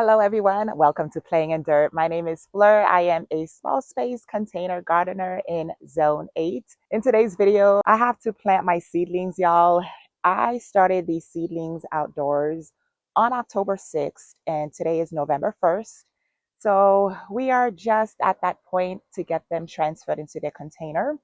Hello everyone, welcome to Playing in Dirt. My name is Fleur. I am a small space container gardener in Zone 8. In today's video, I have to plant my seedlings, y'all. I started these seedlings outdoors on October 6th and today is November 1st. So we are just at that point to get them transferred into their container.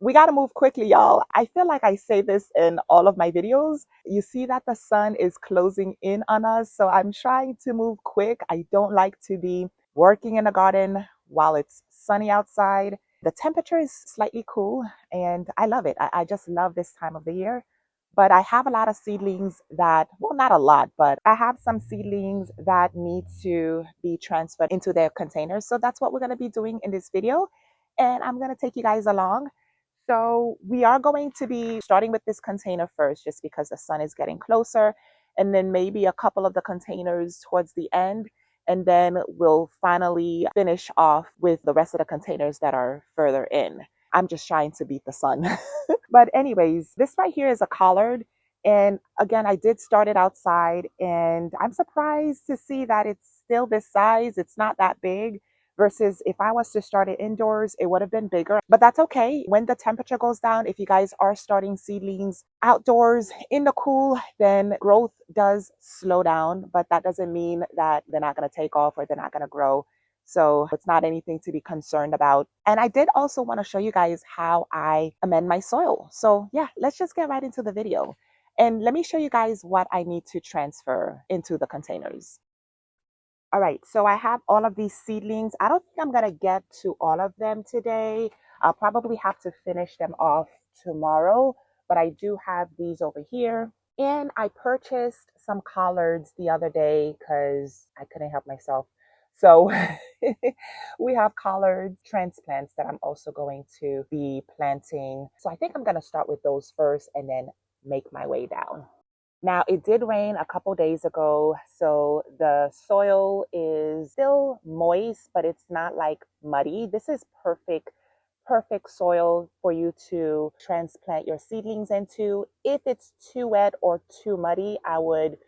We got to move quickly, y'all. I feel like I say this in all of my videos. You see that the sun is closing in on us, so I'm trying to move quick. I don't like to be working in the garden while it's sunny outside. The temperature is slightly cool and I love it. I just love this time of the year. But I have a lot of seedlings that, well, not a lot, but I have some seedlings that need to be transferred into their containers. So that's what we're going to be doing in this video. And I'm going to take you guys along. So we are going to be starting with this container first, just because the sun is getting closer, and then maybe a couple of the containers towards the end. And then we'll finally finish off with the rest of the containers that are further in. I'm just trying to beat the sun. But anyways, this right here is a collard. And again, I did start it outside and I'm surprised to see that it's still this size. It's not that big versus if I was to start it indoors, it would have been bigger. But that's okay. When the temperature goes down, if you guys are starting seedlings outdoors in the cool, then growth does slow down. But that doesn't mean that they're not going to take off or they're not going to grow. So it's not anything to be concerned about. And I did also want to show you guys how I amend my soil. So yeah, let's just get right into the video. And let me show you guys what I need to transfer into the containers. All right, so I have all of these seedlings. I don't think I'm going to get to all of them today. I'll probably have to finish them off tomorrow, but I do have these over here. And I purchased some collards the other day because I couldn't help myself. So we have collard transplants that I'm also going to be planting. So I think I'm going to start with those first and then make my way down. Now, it did rain a couple days ago, so the soil is still moist, but it's not like muddy. This is perfect soil for you to transplant your seedlings into. If it's too wet or too muddy, I would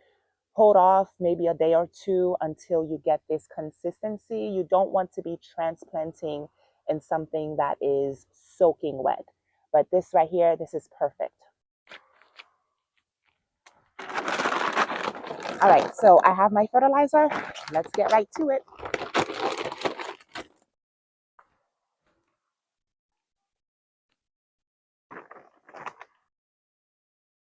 hold off maybe a day or two until you get this consistency. You don't want to be transplanting in something that is soaking wet. But this right here, this is perfect. All right, so I have my fertilizer. Let's get right to it.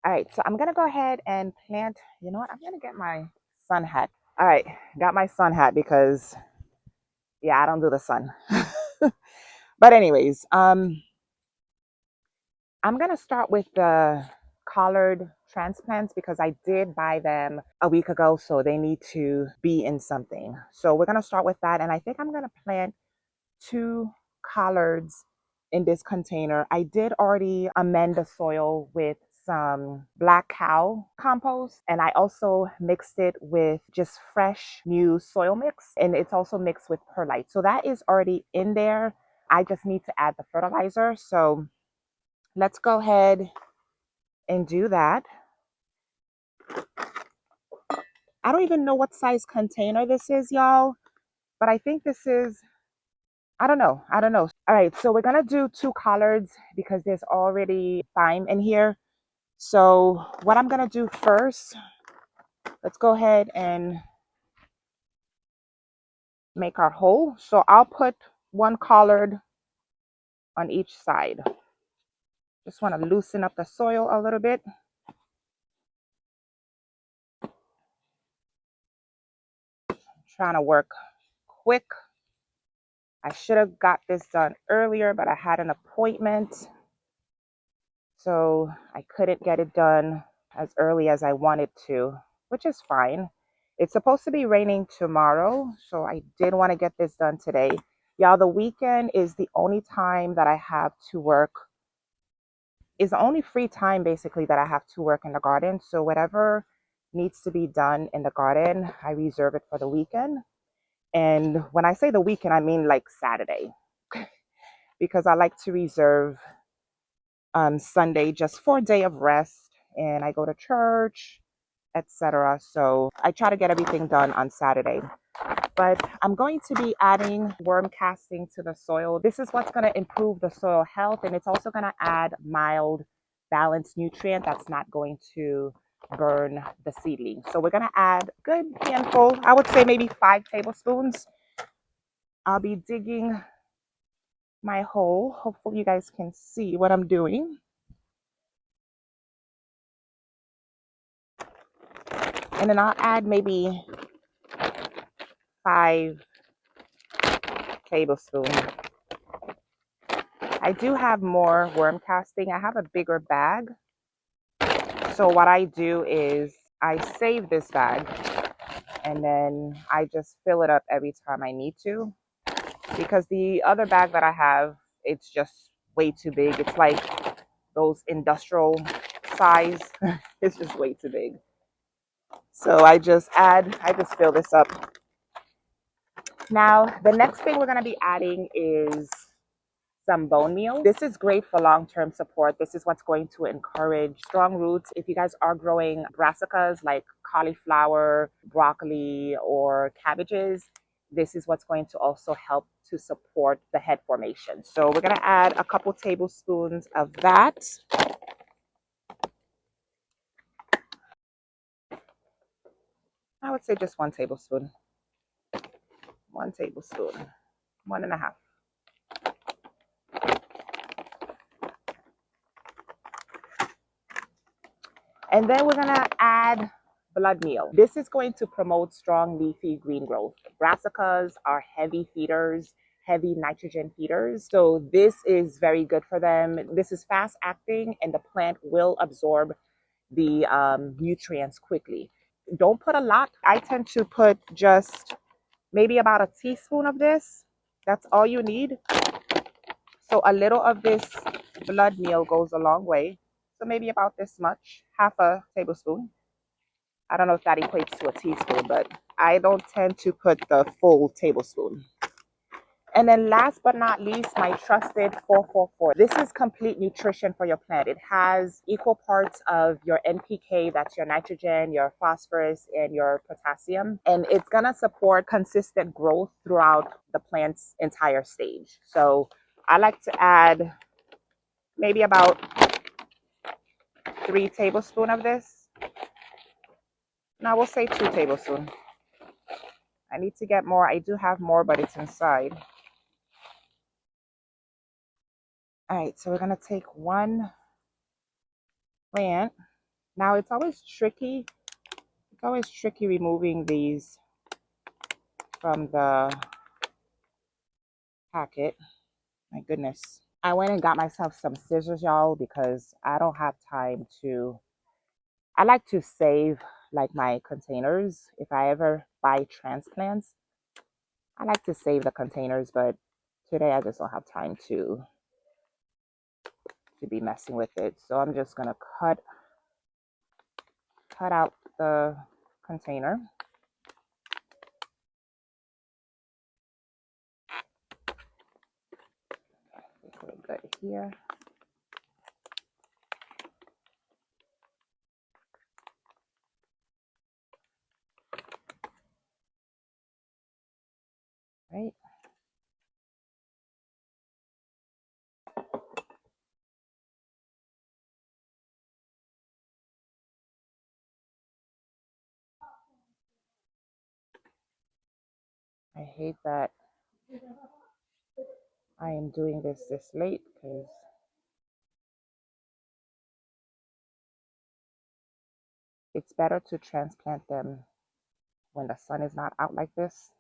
All right, so I'm gonna go ahead and plant. You know what? I'm gonna get my sun hat. All right, got my sun hat because, yeah, I don't do the sun. But anyways, I'm gonna start with the collard transplants because I did buy them a week ago, so they need to be in something. So we're gonna start with that, and I think I'm gonna plant 2 collards in this container. I did already amend the soil with some black cow compost, and I also mixed it with just fresh new soil mix, and it's also mixed with perlite. So that is already in there. I just need to add the fertilizer. So let's go ahead and do that. I don't even know what size container this is, y'all, but I think this is, I don't know. All right, so we're gonna do 2 collards because there's already thyme in here. So what I'm gonna do first, let's go ahead and make our hole. So I'll put 1 collard on each side. Just want to loosen up the soil a little bit. Trying to work quick. I should have got this done earlier, but I had an appointment, so I couldn't get it done as early as I wanted to, which is fine. It's supposed to be raining tomorrow, so I did want to get this done today. Y'all, the weekend is the only time that I have to work, is the only free time basically that I have to work in the garden. So whatever needs to be done in the garden, I reserve it for the weekend. And when I say the weekend, I mean like Saturday, because I like to reserve Sunday just for a day of rest. And I go to church etc. So I try to get everything done on Saturday. But I'm going to be adding worm casting to the soil. This is what's going to improve the soil health, and it's also going to add mild balanced nutrient that's not going to burn the seedling. So we're going to add a good handful, I would say maybe 5 tablespoons. I'll be digging my hole. Hopefully you guys can see what I'm doing. And then I'll add maybe 5 tablespoons. I do have more worm casting. I have a bigger bag. So what I do is I save this bag and then I just fill it up every time I need to, because the other bag that I have, it's just way too big. It's like those industrial size. It's just way too big. So I just fill this up. Now, the next thing we're going to be adding is some bone meal. This is great for long-term support. This is what's going to encourage strong roots. If you guys are growing brassicas like cauliflower, broccoli, or cabbages, this is what's going to also help to support the head formation. So we're going to add a couple tablespoons of that. I would say just 1 tablespoon. 1 tablespoon. 1.5. And then we're going to add blood meal. This is going to promote strong leafy green growth. Brassicas are heavy feeders, heavy nitrogen feeders. So this is very good for them. This is fast acting and the plant will absorb the nutrients quickly. Don't put a lot. I tend to put just maybe about a teaspoon of this. That's all you need. So a little of this blood meal goes a long way. So maybe about this much, half a tablespoon. I don't know if that equates to a teaspoon, but I don't tend to put the full tablespoon. And then last but not least, my trusted 444. This is complete nutrition for your plant. It has equal parts of your NPK, that's your nitrogen, your phosphorus, and your potassium. And it's going to support consistent growth throughout the plant's entire stage. So I like to add maybe about 3 tablespoons of this. Now we'll say 2 tablespoons. I need to get more. I do have more, but it's inside. All right, so we're going to take 1 plant. Now it's always tricky. It's always tricky removing these from the packet. My goodness. I went and got myself some scissors, y'all, because I don't have time to. I like to save like my containers. If I ever buy transplants, I like to save the containers, but today I just don't have time to be messing with it. So I'm just gonna cut out the container. Put it good here. Right. I hate that I am doing this late because it's better to transplant them when the sun is not out like this.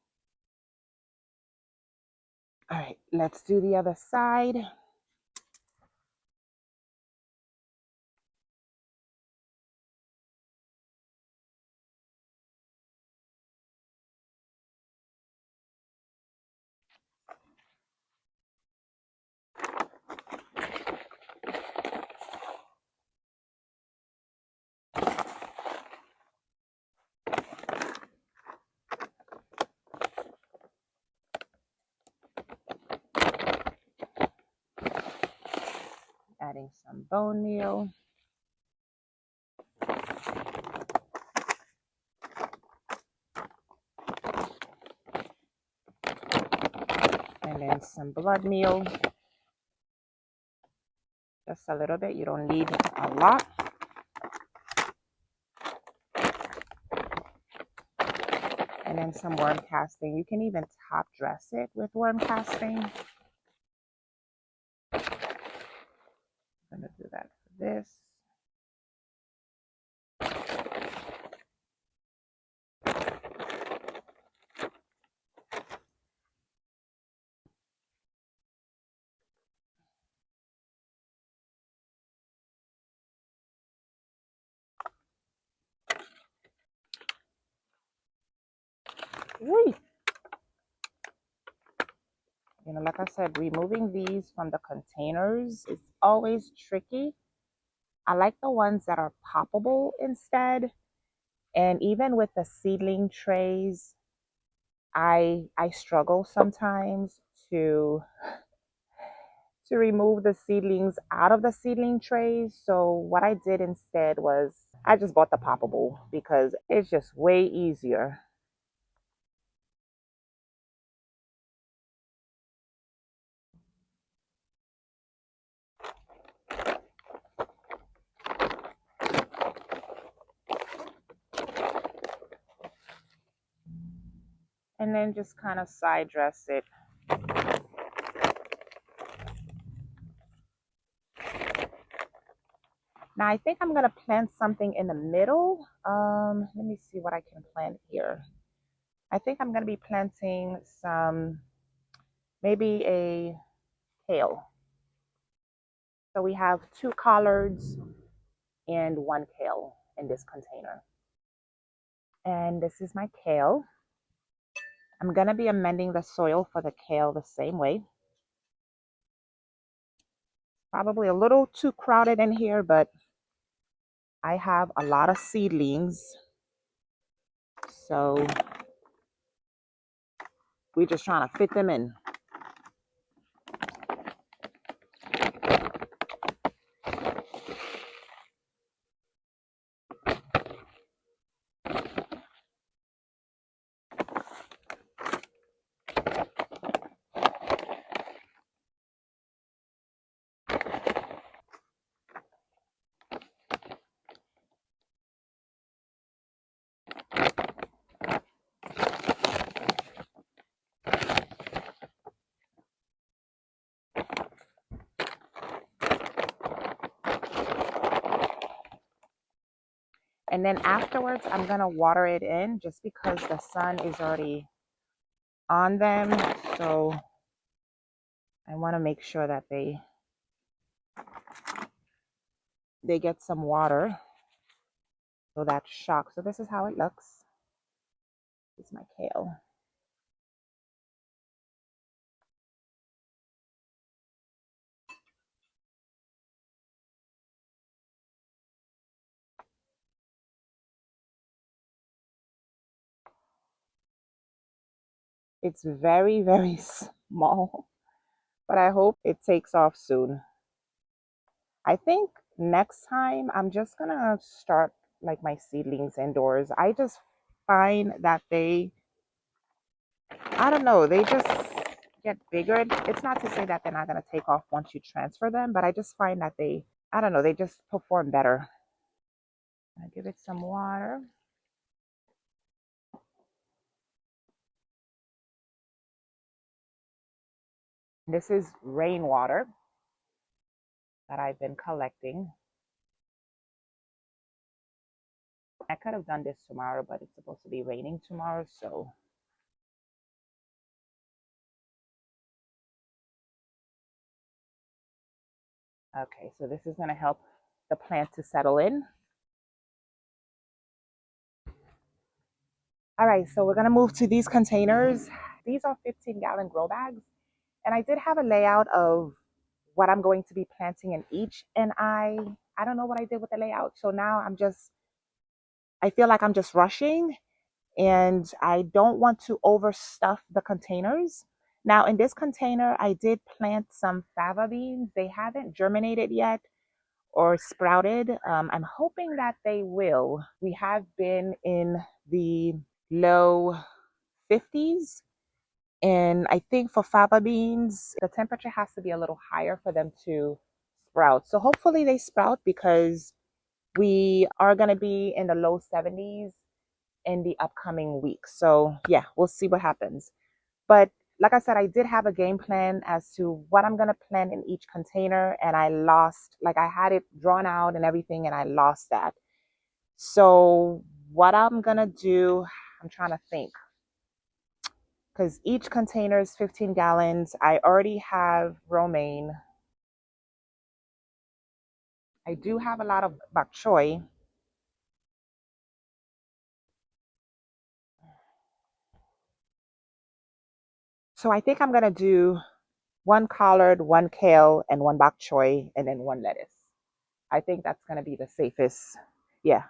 All right, let's do the other side. Adding some bone meal. And then some blood meal. Just a little bit. You don't need a lot. And then some worm casting. You can even top dress it with worm casting. I'm going to do that for this. Whee! You know, like I said, removing these from the containers is always tricky. I like the ones that are poppable instead. And even with the seedling trays, I struggle sometimes to remove the seedlings out of the seedling trays. So what I did instead was I just bought the poppable because it's just way easier. And then just kind of side dress it. Now I think I'm gonna plant something in the middle. Let me see what I can plant here. I think I'm gonna be planting some, maybe a kale. So we have 2 collards and 1 kale in this container. And this is my kale. I'm gonna be amending the soil for the kale the same way. Probably a little too crowded in here, but I have a lot of seedlings. So we're just trying to fit them in. And then afterwards, I'm going to water it in just because the sun is already on them. So I want to make sure that they get some water. So that's shock. So this is how it looks. This is my kale. It's very, very small, but I hope it takes off soon. I think next time I'm just gonna start like my seedlings indoors. I just find that I don't know, they just get bigger. It's not to say that they're not gonna take off once you transfer them, but I just find that I don't know, they just perform better. I give it some water. This is rainwater that I've been collecting. I could have done this tomorrow, but it's supposed to be raining tomorrow, so. Okay, so this is going to help the plant to settle in. All right, so we're going to move to these containers. These are 15-gallon grow bags. And I did have a layout of what I'm going to be planting in each. And I don't know what I did with the layout. So now I feel like I'm just rushing. And I don't want to overstuff the containers. Now in this container, I did plant some fava beans. They haven't germinated yet or sprouted. I'm hoping that they will. We have been in the low 50s And I think for faba beans, the temperature has to be a little higher for them to sprout. So hopefully they sprout because we are going to be in the low 70s in the upcoming weeks. So yeah, we'll see what happens. But like I said, I did have a game plan as to what I'm going to plant in each container. And I lost, like I had it drawn out and everything, and I lost that. So what I'm going to do, I'm trying to think, because each container is 15 gallons. I already have romaine. I do have a lot of bok choy. So I think I'm going to do one collard, one kale, and one bok choy, and then one lettuce. I think that's going to be the safest. Yeah.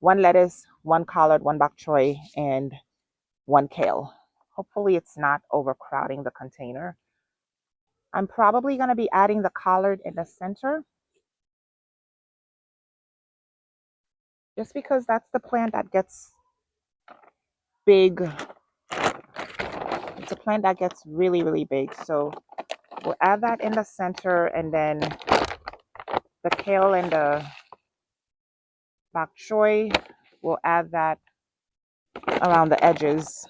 One lettuce, one collard, one bok choy, and one kale. Hopefully it's not overcrowding the container. I'm probably going to be adding the collard in the center just because that's the plant that gets big. It's a plant that gets really, really big. So we'll add that in the center, and then the kale and the bok choy, we'll add that around the edges.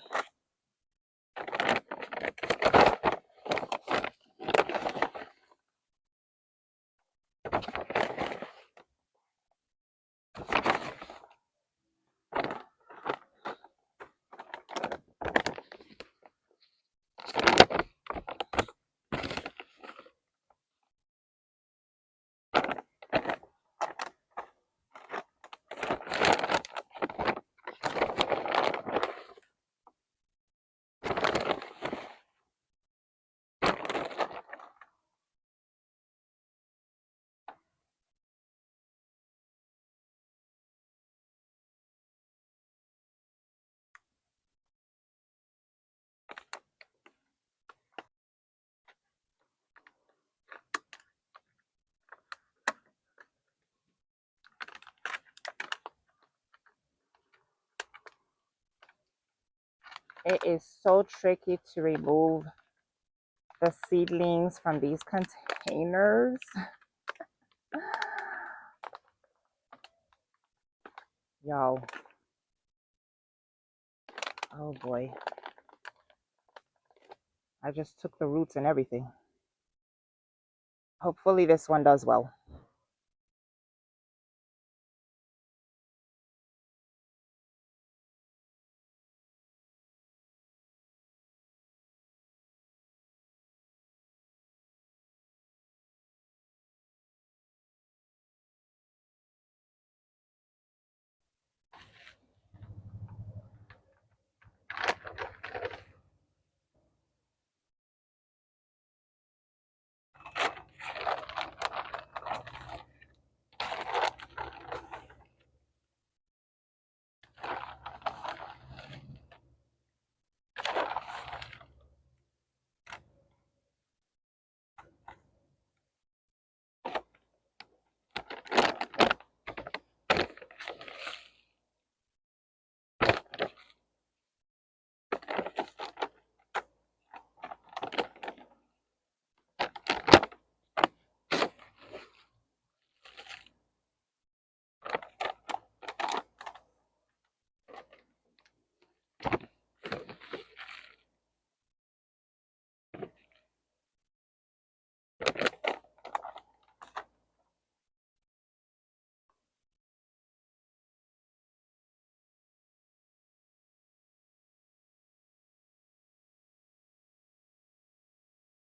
It is so tricky to remove the seedlings from these containers. Yo, oh boy. I just took the roots and everything. Hopefully this one does well.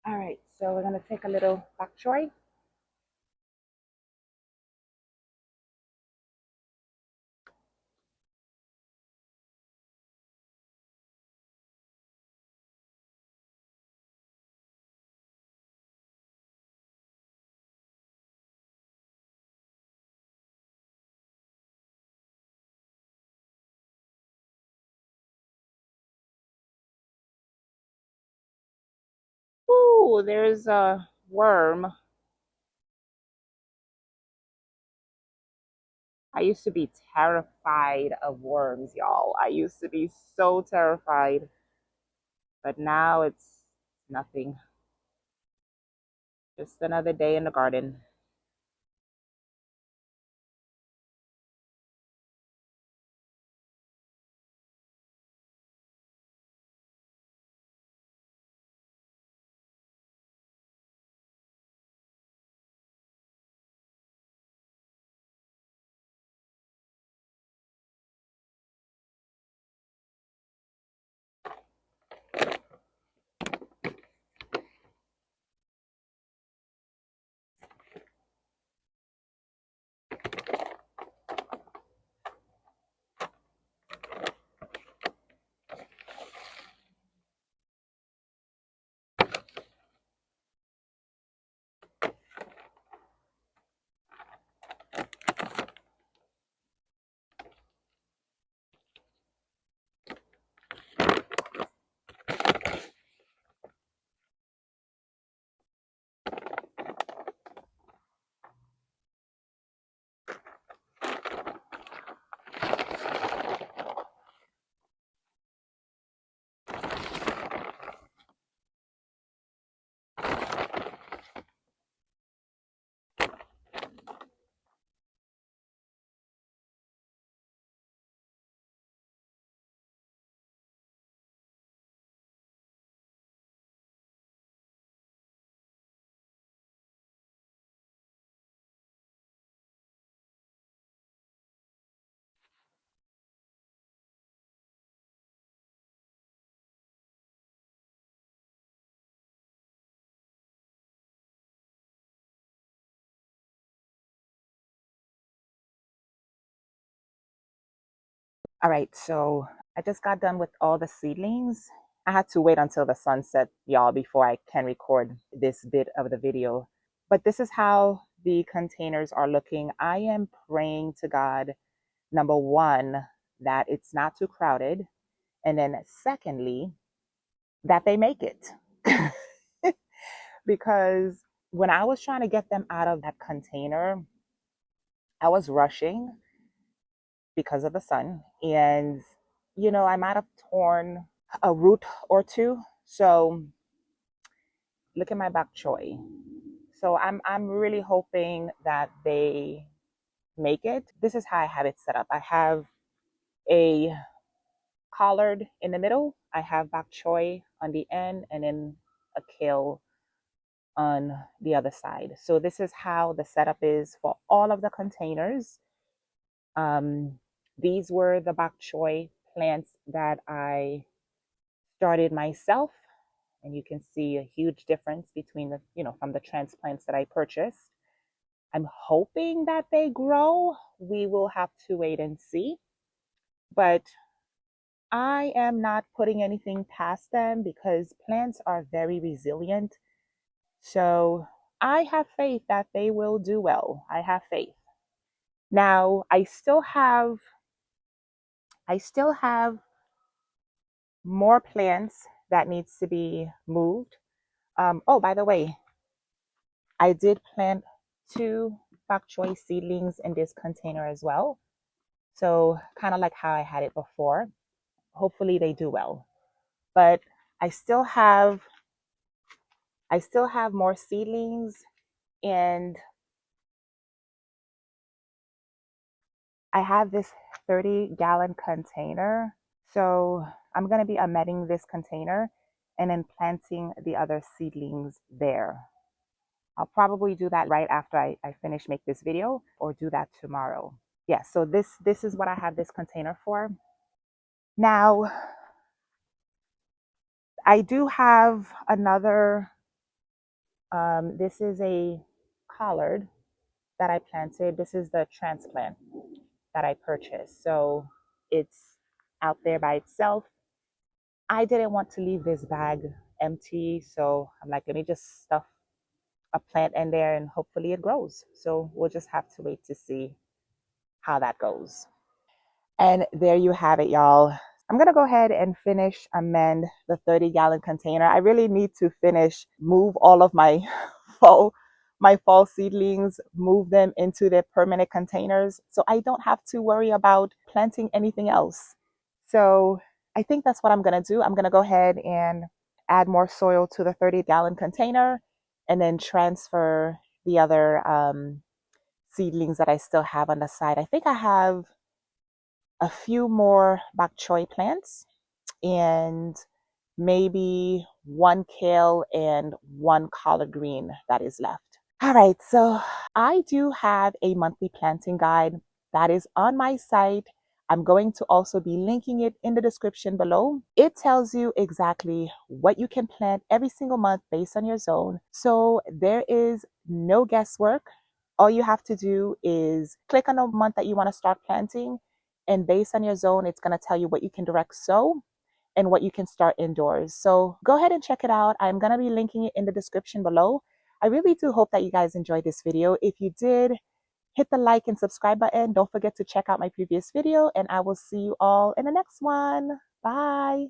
All right, so we're gonna take a little bok choy. Ooh, there's a worm. I used to be terrified of worms, y'all. I used to be so terrified But now it's nothing. Just another day in the garden. All right, so I just got done with all the seedlings. I had to wait until the sunset, y'all, before I can record this bit of the video. But this is how the containers are looking. I am praying to God, number one, that it's not too crowded. And then secondly, that they make it. Because when I was trying to get them out of that container, I was rushing because of the sun. And, I might have torn a root or two. So look at my bok choy. So I'm really hoping that they make it. This is how I have it set up. I have a collard in the middle. I have bok choy on the end, and then a kale on the other side. So this is how the setup is for all of the containers. Um, these were the bok choy plants that I started myself, and you can see a huge difference between from the transplants that I purchased. I'm hoping that they grow. We will have to wait and see. But I am not putting anything past them because plants are very resilient. So I have faith that they will do well. I have faith. Now, I still have more plants that needs to be moved. Oh, by the way, I did plant 2 bok choy seedlings in this container as well. So kind of like how I had it before. Hopefully they do well. But I still have I still have more seedlings, and I have this 30-gallon container. So I'm going to be amending this container and then planting the other seedlings there. I'll probably do that right after I finish make this video, or do that tomorrow. Yeah, so this is what I have this container for. Now, I do have another, this is a collard that I planted. This is the transplant that I purchased. So it's out there by itself. I didn't want to leave this bag empty. So I'm like, let me just stuff a plant in there and hopefully it grows. So we'll just have to wait to see how that goes. And there you have it, y'all. I'm going to go ahead and finish amend the 30-gallon container. I really need to finish, move all of my fall seedlings, move them into their permanent containers so I don't have to worry about planting anything else. So I think that's what I'm going to do. I'm going to go ahead and add more soil to the 30-gallon container, and then transfer the other seedlings that I still have on the side. I think I have a few more bok choy plants and maybe one kale and one collard green that is left. All right, so I do have a monthly planting guide that is on my site. I'm going to also be linking it in the description below. It tells you exactly what you can plant every single month based on your zone. So there is no guesswork. All you have to do is click on the month that you want to start planting, and based on your zone, it's going to tell you what you can direct sow and what you can start indoors. So go ahead and check it out. I'm going to be linking it in the description below. I really do hope that you guys enjoyed this video. If you did, hit the like and subscribe button. Don't forget to check out my previous video, and I will see you all in the next one. Bye.